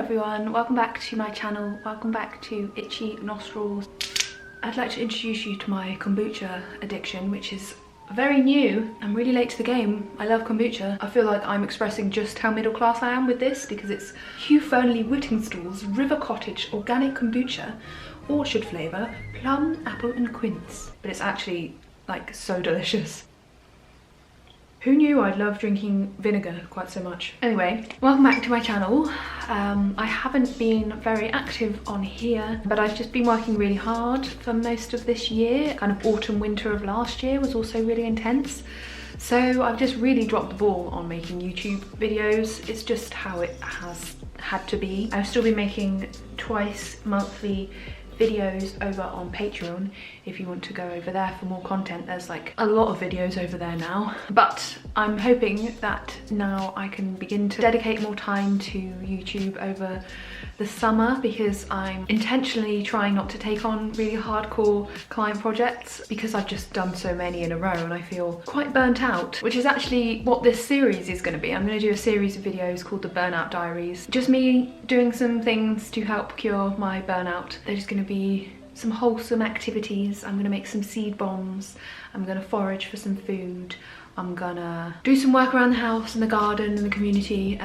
everyone, welcome back to my channel, welcome back to Itchy Nostrils. I'd like to introduce you to my kombucha addiction, which is very new. I'm really late to the game. I love kombucha. I feel like I'm expressing just how middle class I am with this because it's Hugh Fernley Whittingstall's River Cottage Organic Kombucha, orchard flavour, plum, apple and quince. But it's actually like so delicious. Who knew I'd love drinking vinegar quite so much? Anyway, welcome back to my channel. I haven't been very active on here, but I've just been working really hard for most of this year. Kind of autumn, winter of last year was also really intense. So I've just really dropped the ball on making YouTube videos. It's just how it has had to be. I've still been making twice monthly videos over on Patreon if you want to go over there for more content. There's like a lot of videos over there now, but I'm hoping that now I can begin to dedicate more time to YouTube over the summer because I'm intentionally trying not to take on really hardcore client projects because I've just done so many in a row and I feel quite burnt out, which is actually what this series is going to be. I'm going to do a series of videos called the Burnout Diaries. Just me doing some things to help cure my burnout. They're just going to be some wholesome activities. I'm going to make some seed bombs. I'm going to forage for some food. I'm gonna do some work around the house and the garden and the community,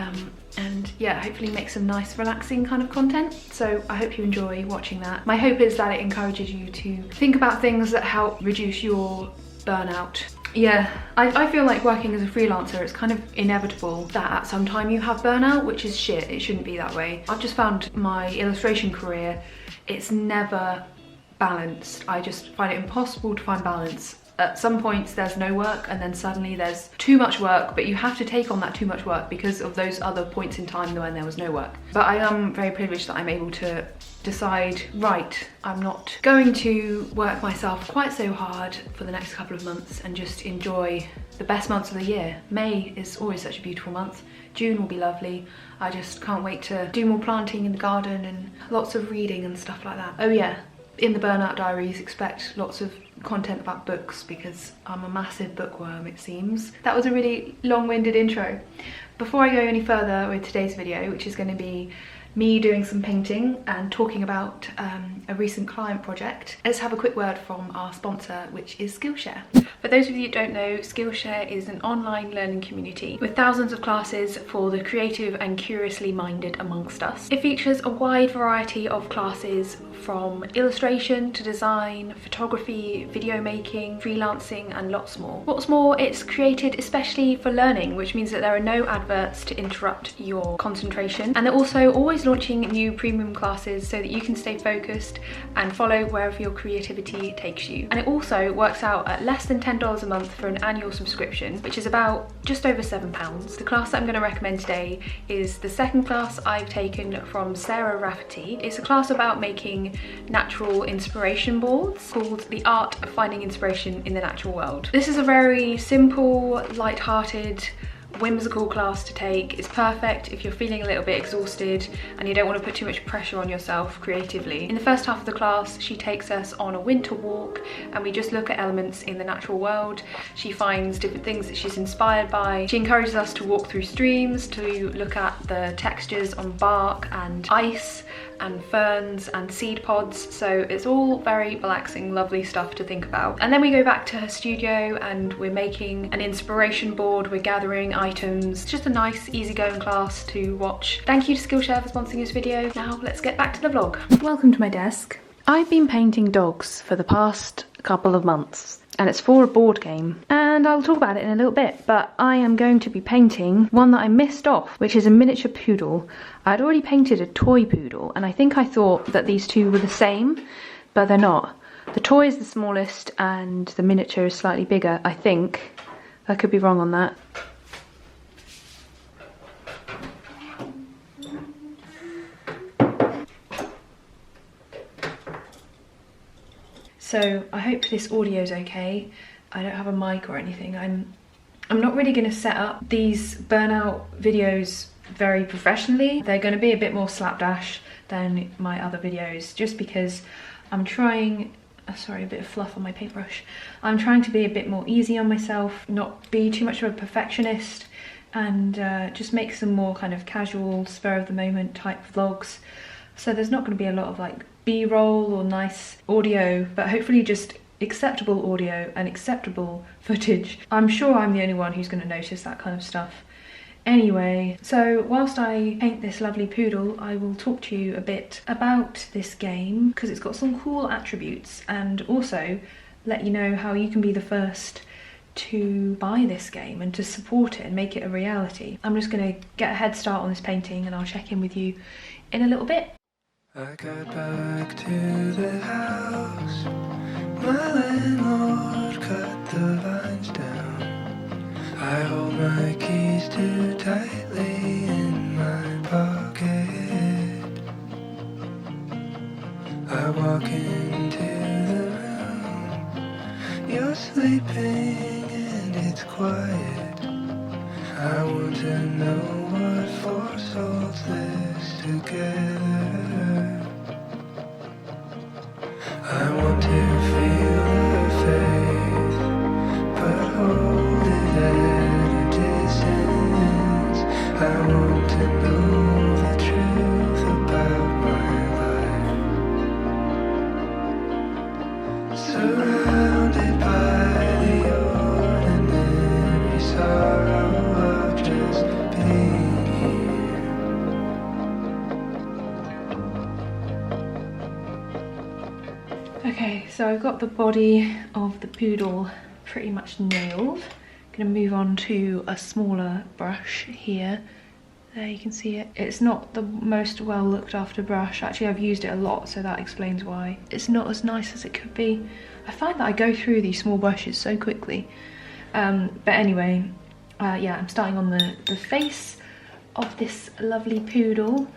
and yeah, hopefully make some nice relaxing kind of content. So I hope you enjoy watching that. My hope is that it encourages you to think about things that help reduce your burnout. Yeah, I feel like working as a freelancer, it's kind of inevitable that at some time you have burnout, which is shit. It shouldn't be that way. I've just found my illustration career, it's never balanced. I just find it impossible to find balance. At some points there's no work and then suddenly there's too much work, but you have to take on that too much work because of those other points in time when there was no work. But I am very privileged that I'm able to decide, right, I'm not going to work myself quite so hard for the next couple of months and just enjoy the best months of the year. May is always such a beautiful month. June will be lovely. I just can't wait to do more planting in the garden and lots of reading and stuff like that. Oh yeah, in the Burnout Diaries, expect lots of content about books because I'm a massive bookworm, it seems. That was a really long-winded intro. Before I go any further with today's video, which is going to be me doing some painting and talking about a recent client project, let's have a quick word from our sponsor, which is Skillshare. For those of you who don't know, Skillshare is an online learning community with thousands of classes for the creative and curiously minded amongst us. It features a wide variety of classes from illustration to design, photography, video making, freelancing and lots more. What's more, it's created especially for learning, which means that there are no adverts to interrupt your concentration, and they're also always launching new premium classes so that you can stay focused and follow wherever your creativity takes you. And it also works out at less than $10 a month for an annual subscription, which is about just over £7. The class that I'm going to recommend today is the second class I've taken from Sarah Rafferty. It's a class about making natural inspiration boards called The Art of Finding Inspiration in the Natural World. This is a very simple, light-hearted, whimsical class to take. It's perfect if you're feeling a little bit exhausted and you don't want to put too much pressure on yourself creatively. In the first half of the class, she takes us on a winter walk and we just look at elements in the natural world. She finds different things that she's inspired by. She encourages us to walk through streams, to look at the textures on bark and ice and ferns and seed pods, so it's all very relaxing, lovely stuff to think about. And then we go back to her studio and we're making an inspiration board, we're gathering items. Just a nice easygoing class to watch. Thank you to Skillshare for sponsoring this video. Now let's get back to the vlog. Welcome to my desk. I've been painting dogs for the past couple of months and it's for a board game, and I'll talk about it in a little bit, but I am going to be painting one that I missed off, which is a miniature poodle. I'd already painted a toy poodle and I think I thought that these two were the same, but they're not. The toy is the smallest and the miniature is slightly bigger, I think. I could be wrong on that. So I hope this audio is okay. I don't have a mic or anything. I'm not really going to set up these burnout videos very professionally. They're going to be a bit more slapdash than my other videos just because I'm trying, sorry, a bit of fluff on my paintbrush. I'm trying to be a bit more easy on myself, not be too much of a perfectionist, and just make some more kind of casual, spur of the moment type vlogs. So there's not going to be a lot of like B-roll or nice audio, but hopefully just acceptable audio and acceptable footage. I'm sure I'm the only one who's going to notice that kind of stuff. Anyway, so whilst I paint this lovely poodle, I will talk to you a bit about this game because it's got some cool attributes, and also let you know how you can be the first to buy this game and to support it and make it a reality. I'm just going to get a head start on this painting and I'll check in with you in a little bit. I got back to the house, my landlord cut the vines down. I hold my keys too tightly in my pocket. I walk into the room, you're sleeping and it's quiet. I want to know what force holds this together. I want to feel the faith, but hold it at a distance. I want to know the truth about my life. Surrounded by the ordinary sorrow of just being here. Okay, so I've got the body of the poodle pretty much nailed. I'm gonna move on to a smaller brush here. There you can see it. It's not the most well looked after brush. Actually, I've used it a lot, so that explains why it's not as nice as it could be. I find that I go through these small brushes so quickly. But anyway, yeah, I'm starting on the face of this lovely poodle.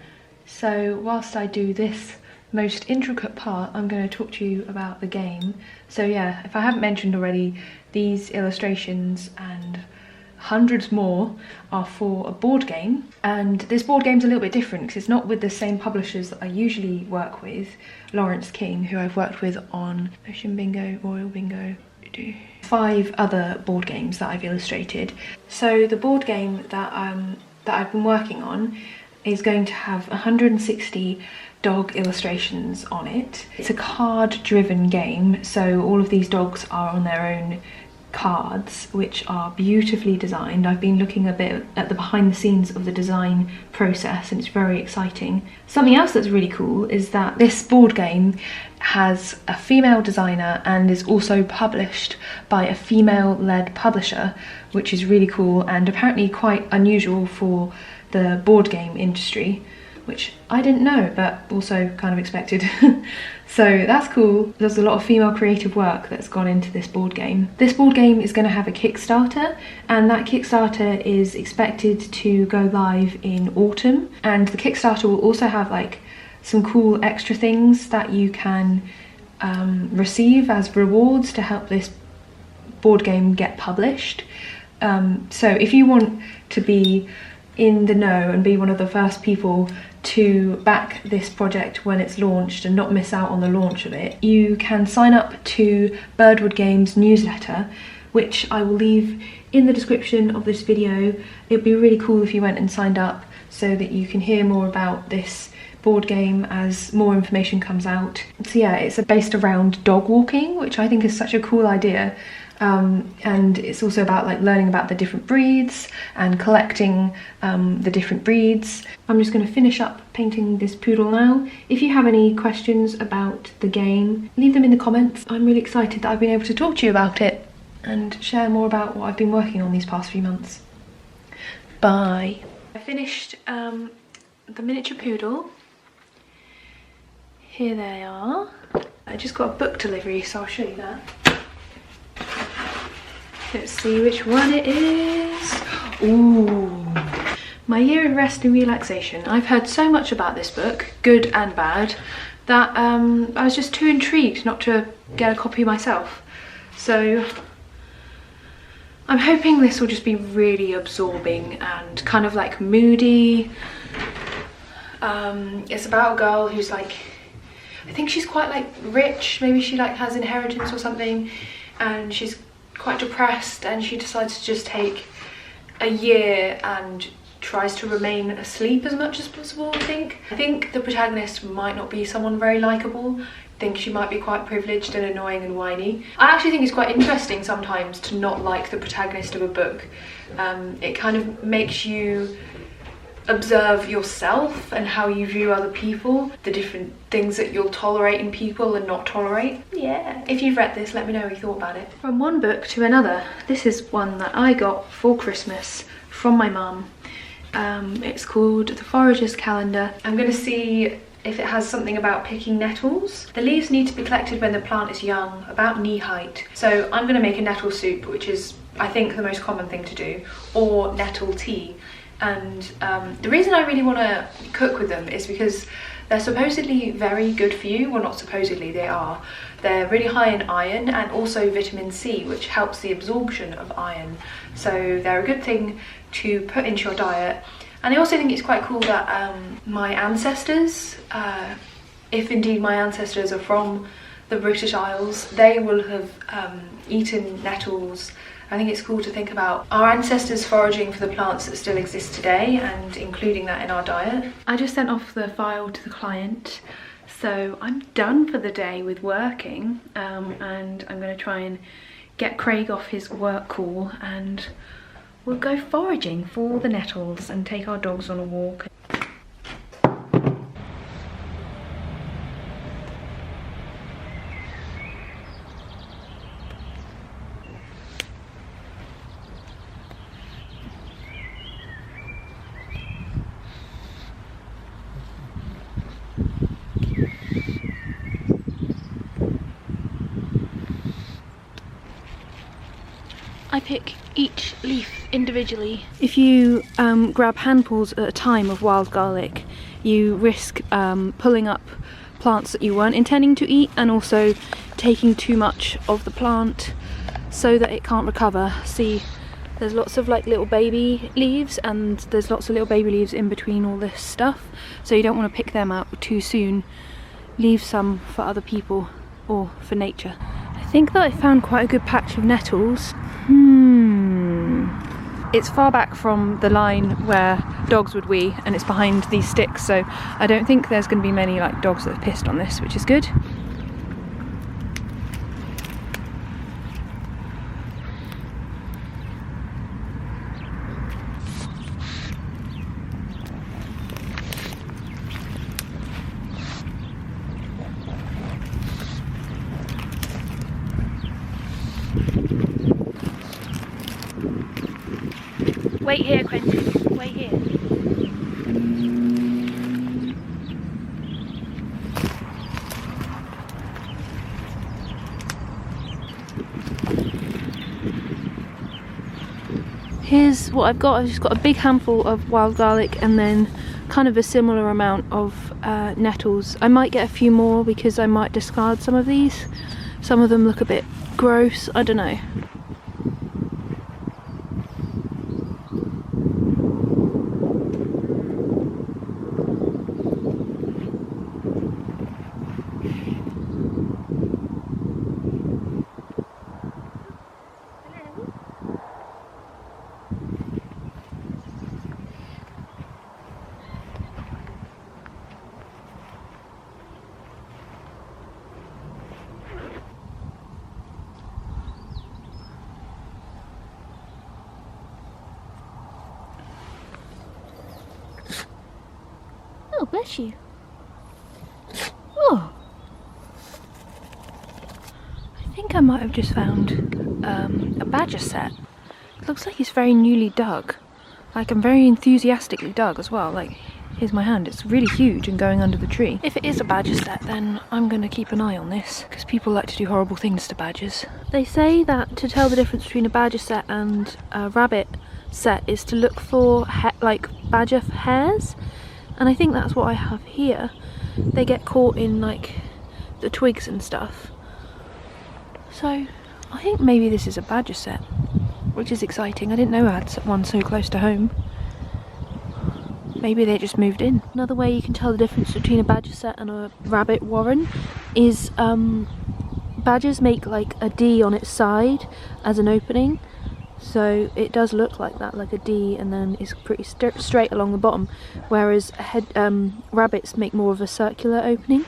So whilst I do this most intricate part, I'm going to talk to you about the game. So yeah, if I haven't mentioned already, these illustrations and hundreds more are for a board game, and this board game's a little bit different because it's not with the same publishers that I usually work with, Lawrence King, who I've worked with on Ocean Bingo, Royal Bingo, 5 other board games that I've illustrated. So the board game that I've been working on is going to have 160 dog illustrations on it. It's a card-driven game, so all of these dogs are on their own cards, which are beautifully designed. I've been looking a bit at the behind the scenes of the design process and it's very exciting. Something else that's really cool is that this board game has a female designer and is also published by a female-led publisher, which is really cool and apparently quite unusual for the board game industry, which I didn't know, but also kind of expected. So that's cool. There's a lot of female creative work that's gone into this board game. This board game is going to have a Kickstarter, and that Kickstarter is expected to go live in autumn. And the Kickstarter will also have like some cool extra things that you can receive as rewards to help this board game get published. So if you want to be in the know and be one of the first people to back this project when it's launched and not miss out on the launch of it, you can sign up to Birdwood Games newsletter, which I will leave in the description of this video. It'd be really cool if you went and signed up so that you can hear more about this board game as more information comes out. So yeah, it's based around dog walking, which I think is such a cool idea. And it's also about like learning about the different breeds and collecting the different breeds. I'm just going to finish up painting this poodle now. If you have any questions about the game, leave them in the comments. I'm really excited that I've been able to talk to you about it and share more about what I've been working on these past few months. Bye. I finished the miniature poodle. Here they are. I just got a book delivery, so I'll show you that. Let's see which one it is. Ooh, My Year of Rest and Relaxation. I've heard so much about this book, good and bad, that I was just too intrigued not to get a copy myself. So I'm hoping this will just be really absorbing and kind of like moody. It's about a girl who's like, I think she's quite like rich, maybe she like has inheritance or something, and she's quite depressed and she decides to just take a year and tries to remain asleep as much as possible, I think the protagonist might not be someone very likeable. I think she might be quite privileged and annoying and whiny. I actually think it's quite interesting sometimes to not like the protagonist of a book. It kind of makes you observe yourself and how you view other people, the different things that you'll tolerate in people and not tolerate. Yeah. If you've read this, let me know what you thought about it. From one book to another. This is one that I got for Christmas from my mum. It's called The Forages Calendar. I'm going to see if it has something about picking nettles. The leaves need to be collected when the plant is young, about knee height. So I'm going to make a nettle soup, which is, I think, the most common thing to do, or nettle tea. And the reason I really want to cook with them is because they're supposedly very good for you. Well, not supposedly, they are. They're really high in iron and also vitamin C, which helps the absorption of iron. So they're a good thing to put into your diet. And I also think it's quite cool that my ancestors, if indeed my ancestors are from the British Isles, they will have eaten nettles. I think it's cool to think about our ancestors foraging for the plants that still exist today and including that in our diet. I just sent off the file to the client, so I'm done for the day with working, and I'm going to try and get Craig off his work call and we'll go foraging for the nettles and take our dogs on a walk. I pick each leaf individually. If you grab handfuls at a time of wild garlic, you risk pulling up plants that you weren't intending to eat and also taking too much of the plant so that it can't recover. See, there's lots of like little baby leaves and there's lots of little baby leaves in between all this stuff, so you don't want to pick them out too soon. Leave some for other people or for nature. I think that I found quite a good patch of nettles. It's far back from the line where dogs would wee and it's behind these sticks, so I don't think there's going to be many like dogs that have pissed on this, which is good. Wait here, Quentin. Wait here. Here's what I've got. I've just got a big handful of wild garlic and then kind of a similar amount of nettles. I might get a few more because I might discard some of these. Some of them look a bit gross. I don't know. Oh, bless you. Oh. I think I might have just found a badger set. It looks like it's very newly dug. Like, I'm very enthusiastically dug as well. Like, here's my hand. It's really huge and going under the tree. If it is a badger set, then I'm going to keep an eye on this, because people like to do horrible things to badgers. They say that to tell the difference between a badger set and a rabbit set is to look for like badger hairs. And I think that's what I have here. They get caught in like the twigs and stuff. So I think maybe this is a badger set, which is exciting. I didn't know I had one so close to home. Maybe they just moved in. Another way you can tell the difference between a badger set and a rabbit warren is badgers make like a D on its side as an opening, So it does look like that, like a D, and then it's pretty straight along the bottom, whereas rabbits make more of a circular opening.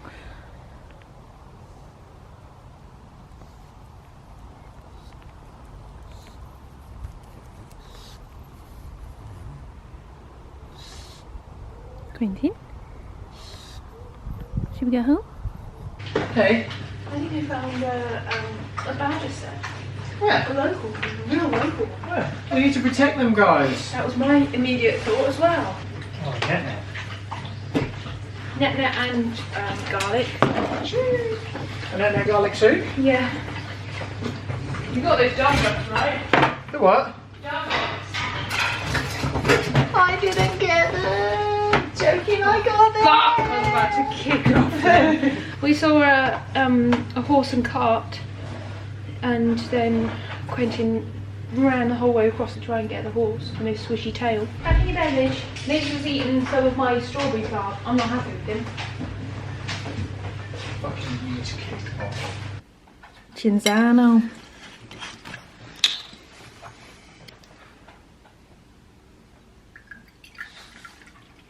Quentin, should we go home? Hey. I think I found a badger set. Yeah. A local, real local. Yeah. We need to protect them, guys. That was my immediate thought as well. Oh, net. Net and garlic. And then that garlic soup. Yeah. You got those dark ones, right? The what? Dark ones. I didn't get them. Joking, I got them. Fuck! I was about to kick off them. We saw a horse and cart, and then Quentin ran the whole way across to try and get the horse and his swishy tail. Back in your bed, Lidge. Lidge was eating some of my strawberry plant. I'm not happy with him. Fucking needs kicked off. Cinzano.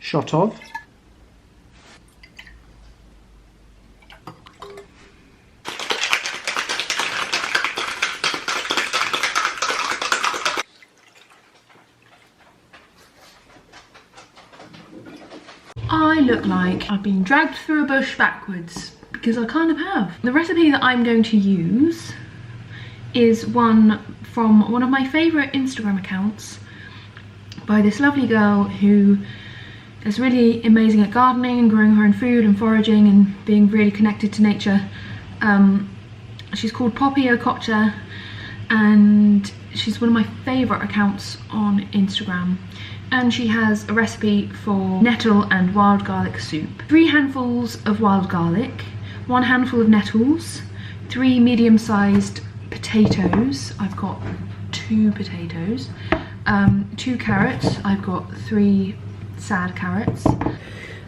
Shot of. I look like I've been dragged through a bush backwards, because I kind of have. The recipe that I'm going to use is one from one of my favourite Instagram accounts by this lovely girl who is really amazing at gardening and growing her own food and foraging and being really connected to nature. She's called Poppy Okocha, and she's one of my favourite accounts on Instagram. And she has a recipe for nettle and wild garlic soup. 3 handfuls of wild garlic, 1 handful of nettles, 3 medium-sized potatoes. I've got 2 potatoes. 2 carrots. I've got 3 sad carrots.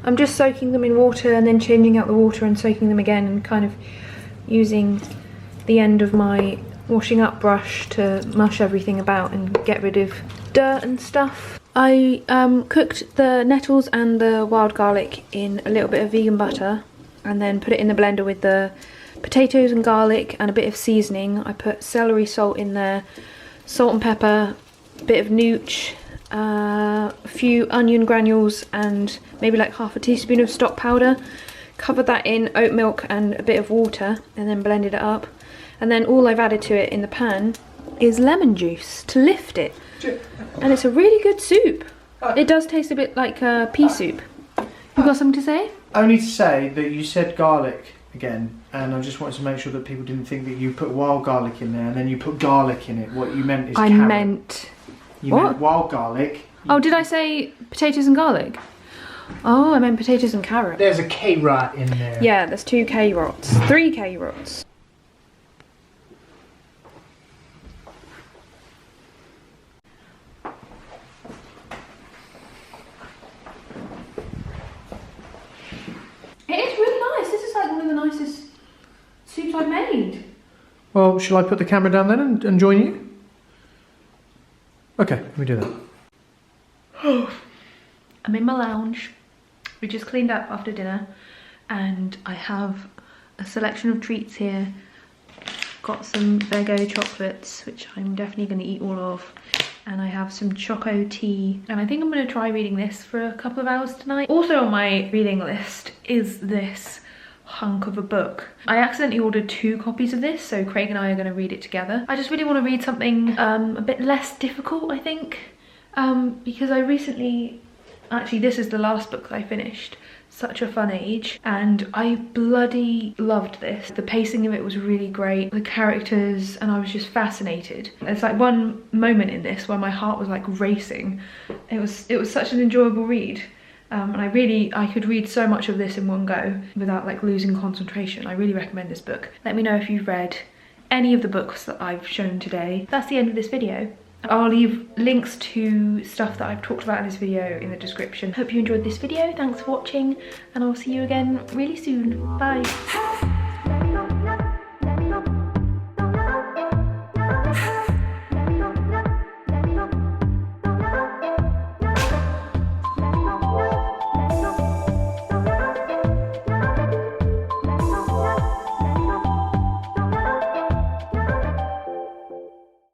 I'm just soaking them in water and then changing out the water and soaking them again, and kind of using the end of my washing up brush to mush everything about and get rid of dirt and stuff. I cooked the nettles and the wild garlic in a little bit of vegan butter and then put it in the blender with the potatoes and garlic and a bit of seasoning. I put celery salt in there, salt and pepper, a bit of nooch, a few onion granules and maybe like half a teaspoon of stock powder. Covered that in oat milk and a bit of water and then blended it up. And then all I've added to it in the pan is lemon juice to lift it. And it's a really good soup. It does taste a bit like pea soup. You got something to say? Only to say that you said garlic again, and I just wanted to make sure that people didn't think that you put wild garlic in there and then you put garlic in it. What you meant is carrot. You meant wild garlic. Oh, did I say potatoes and garlic? Oh, I meant potatoes and carrot. There's a carrot in there. Yeah, there's 2 carrots. 3 carrots. It is really nice. This is like one of the nicest soups I've made. Well, shall I put the camera down then and join you? Okay, let me do that. I'm in my lounge. We just cleaned up after dinner and I have a selection of treats here. Got some Vego chocolates, which I'm definitely going to eat all of. And I have some choco tea. And I think I'm going to try reading this for a couple of hours tonight. Also on my reading list is this hunk of a book. I accidentally ordered 2 copies of this, so Craig and I are going to read it together. I just really want to read something a bit less difficult, I think. Because I recently... Actually, this is the last book that I finished. Such a Fun Age, and I bloody loved this. The pacing of it was really great, the characters, and I was just fascinated. There's like one moment in this where my heart was like racing. It was such an enjoyable read, and I could read so much of this in one go without like losing concentration. I really recommend this book. Let me know if you've read any of the books that I've shown today. That's the end of this video. I'll leave links to stuff that I've talked about in this video in the description. Hope you enjoyed this video. Thanks for watching, and I'll see you again really soon. Bye.